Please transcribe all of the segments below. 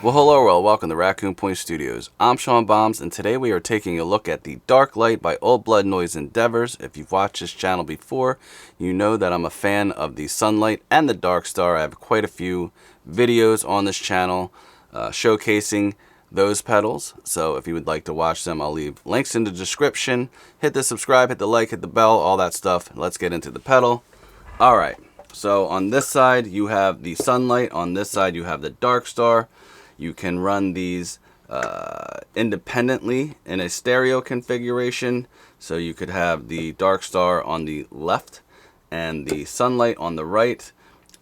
Welcome to Raccoon Point Studios. I'm Sean Bombs, and today we are taking a look at the DarkLight by Old Blood Noise Endeavors. If you've watched this channel before, you know that I'm a fan of the Sunlight and the DarkStar. I have quite a few videos on this channel showcasing those pedals, so if you would like to watch them, I'll leave links in the description. Hit the subscribe, hit the like, hit the bell, all that stuff. Let's get into the pedal. Alright, so on this side you have the Sunlight, on this side you have the DarkStar. You can run these independently in a stereo configuration. So you could have the DarkStar on the left and the Sunlight on the right,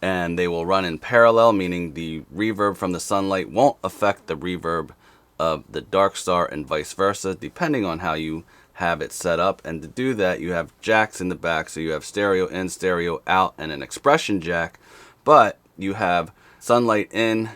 and they will run in parallel, meaning the reverb from the Sunlight won't affect the reverb of the DarkStar and vice versa, depending on how you have it set up. And to do that, you have jacks in the back, so you have stereo in, stereo out, and an expression jack, but you have Sunlight in,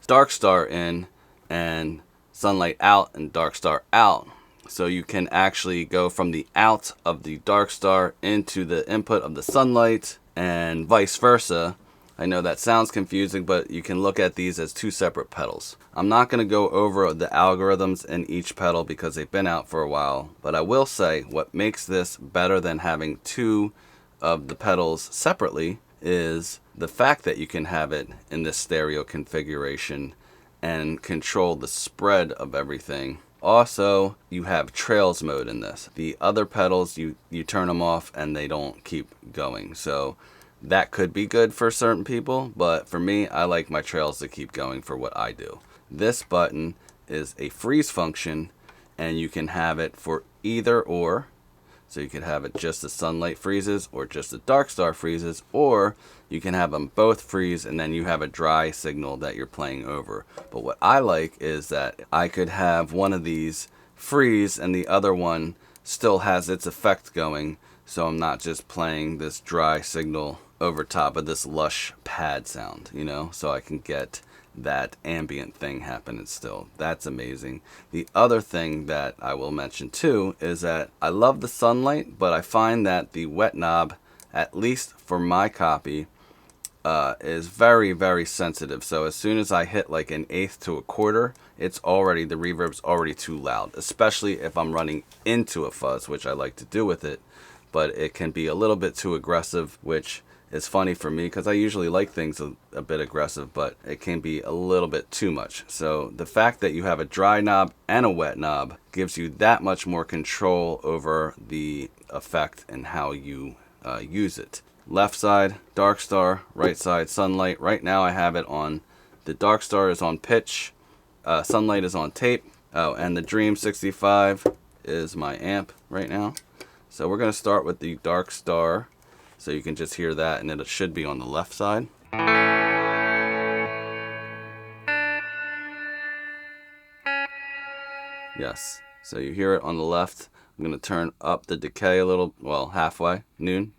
DarkStar in, and Sunlight out and DarkStar out. So you can actually go from the out of the DarkStar into the input of the Sunlight and vice versa. I know that sounds confusing, but you can look at these as two separate pedals. I'm not going to go over the algorithms in each pedal because they've been out for a while, but I will say what makes this better than having two of the pedals separately is the fact that you can have it in this stereo configuration and control the spread of everything. Also, you have trails mode in this. The other pedals, you turn them off and they don't keep going. So that could be good for certain people, but for me, I like my trails to keep going for what I do. This button is a freeze function, and you can have it for either or. So you could have it just the Sunlight freezes or just the DarkStar freezes, or you can have them both freeze and then you have a dry signal that you're playing over. But what I like is that I could have one of these freeze and the other one still has its effect going, so I'm not just playing this dry signal over top of this lush pad sound, you know, so I can get that ambient thing happening still. That's amazing. The other thing that I will mention too is that I love the Sunlight, but I find that the wet knob, at least for my copy, is very, very sensitive. So as soon as I hit like an eighth to a quarter, it's already, the reverb's already too loud, especially if I'm running into a fuzz, which I like to do with it, but it can be a little bit too aggressive, which is funny for me because I usually like things a bit aggressive, but it can be a little bit too much. So the fact that you have a dry knob and a wet knob gives you that much more control over the effect and how you use it. Left side, DarkStar, right side, Sunlight. Right now I have it on, the DarkStar is on pitch, Sunlight is on tape. Oh, and the Dream 65 is my amp right now. So we're going to start with the DarkStar. So you can just hear that, and it should be on the left side. Yes, so you hear it on the left. I'm going to turn up the decay a little, well, halfway, noon.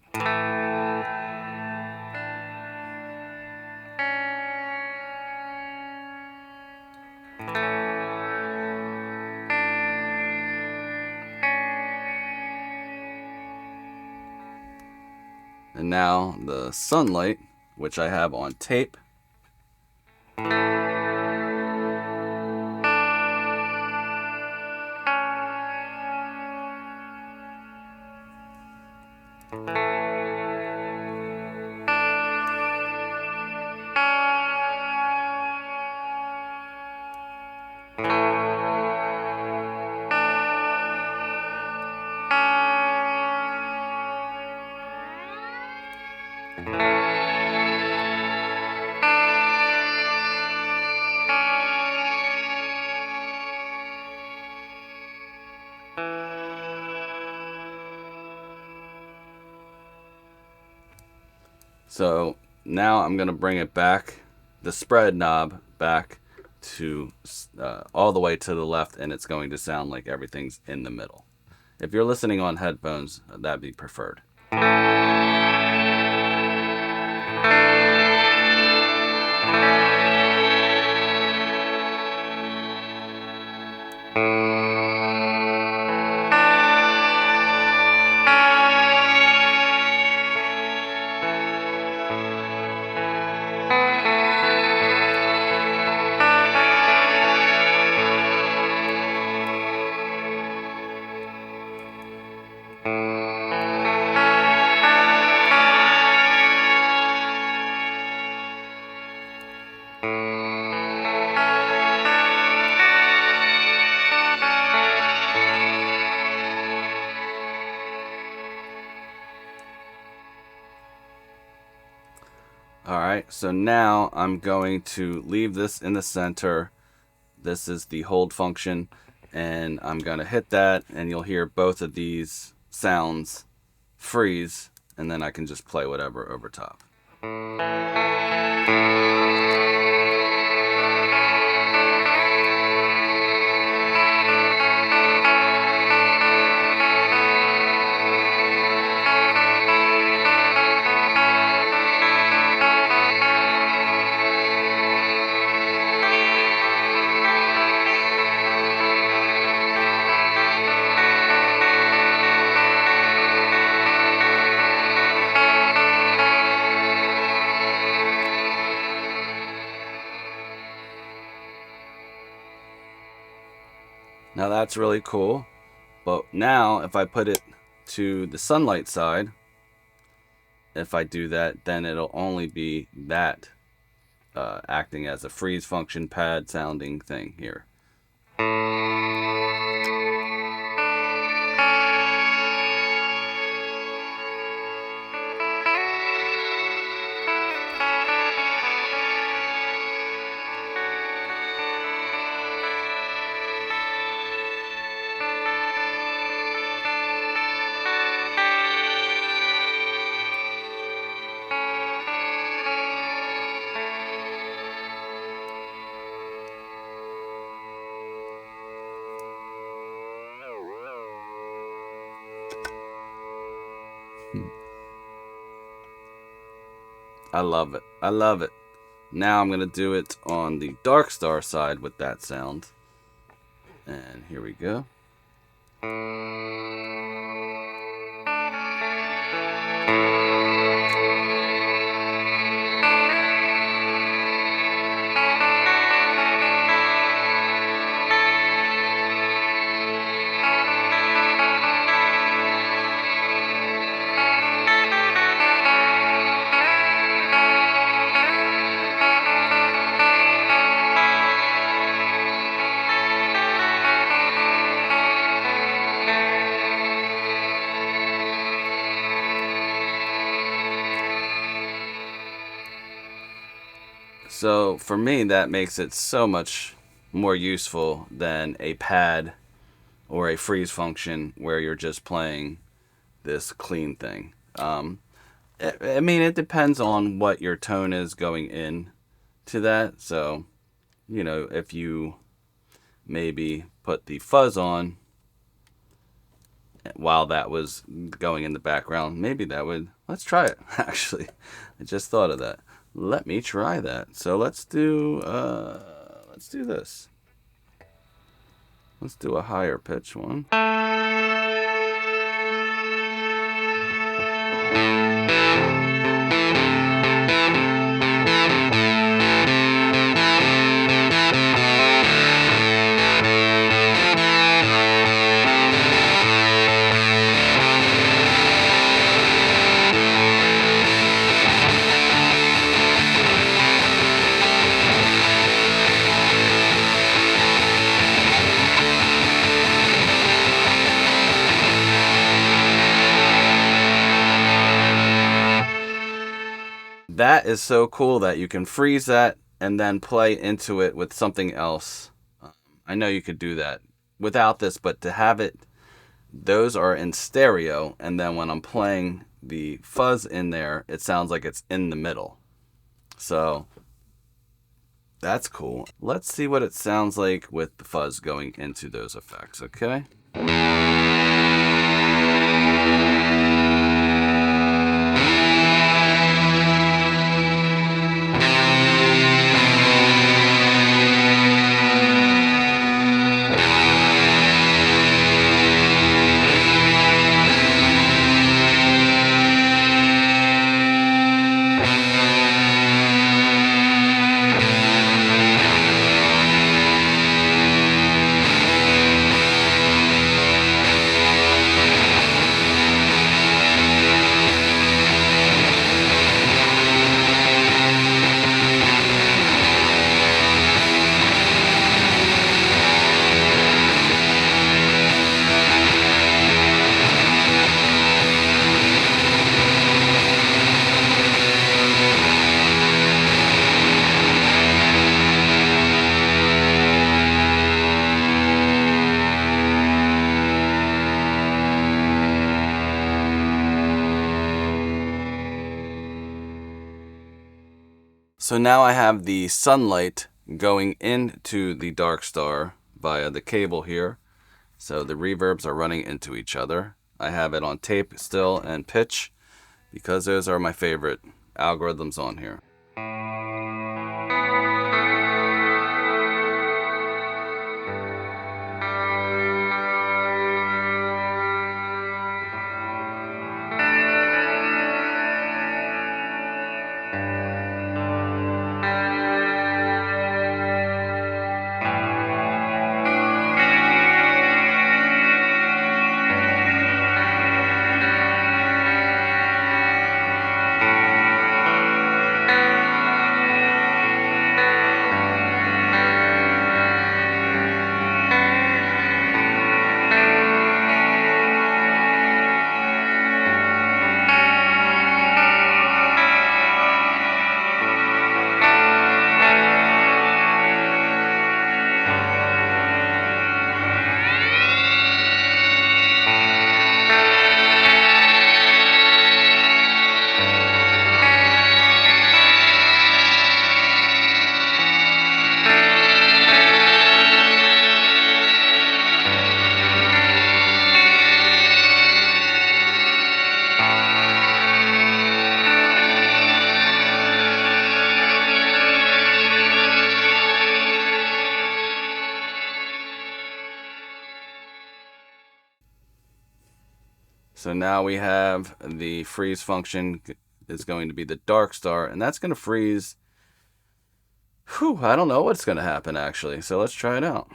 And now the Sunlight, which I have on tape. So now I'm going to bring it back, the spread knob back to all the way to the left, and it's going to sound like everything's in the middle. If you're listening on headphones, that'd be preferred. So now I'm going to leave this in the center. This is the hold function, and I'm going to hit that, and you'll hear both of these sounds freeze, and then I can just play whatever over top. Now that's really cool, but now if I put it to the sunlight side, if I do that, then it'll only be that acting as a freeze function pad sounding thing here. I love it. I love it. Now I'm going to do it on the DarkStar side with that sound. And here we go. So for me, that makes it so much more useful than a pad or a freeze function where you're just playing this clean thing. I mean, it depends on what your tone is going in to that. So, you know, if you maybe put the fuzz on while that was going in the background, maybe that would, let's try it. Actually, I just thought of that. Let me try that. So let's do this. Let's do a higher pitch one. That is so cool that you can freeze that and then play into it with something else. I know you could do that without this, but to have it, those are in stereo, and then when I'm playing the fuzz in there, it sounds like it's in the middle. So that's cool. Let's see what it sounds like with the fuzz going into those effects, okay? So now I have the sunlight going into the DarkStar via the cable here. So the reverbs are running into each other. I have it on tape still and pitch because those are my favorite algorithms on here. So now we have the freeze function is going to be the DarkStar, and that's going to freeze. I don't know what's going to happen actually. So let's try it out.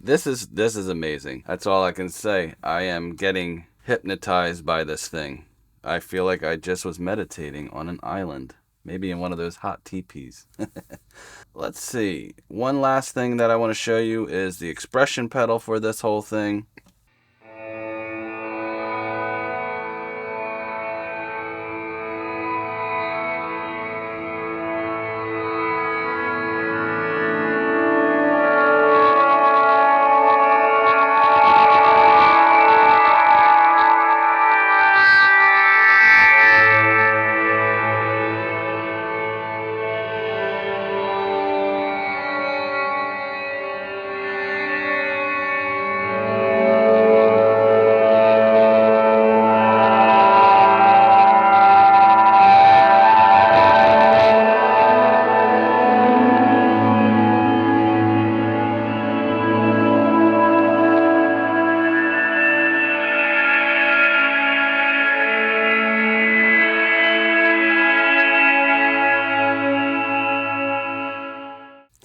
This is amazing. That's all I can say. I am getting hypnotized by this thing. I feel like I just was meditating on an island, maybe in one of those hot teepees. Let's see. One last thing that I want to show you is the expression pedal for this whole thing.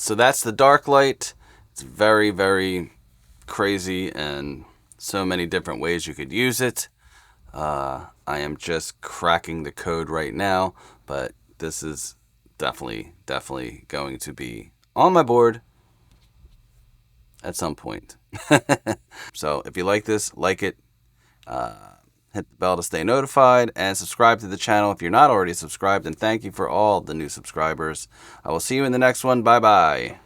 So that's the DarkLight. It's very, very crazy and so many different ways you could use it. I am just cracking the code right now, but this is definitely going to be on my board at some point. So if you like this, like it, hit the bell to stay notified, and subscribe to the channel if you're not already subscribed. And thank you for all the new subscribers. I will see you in the next one. Bye bye.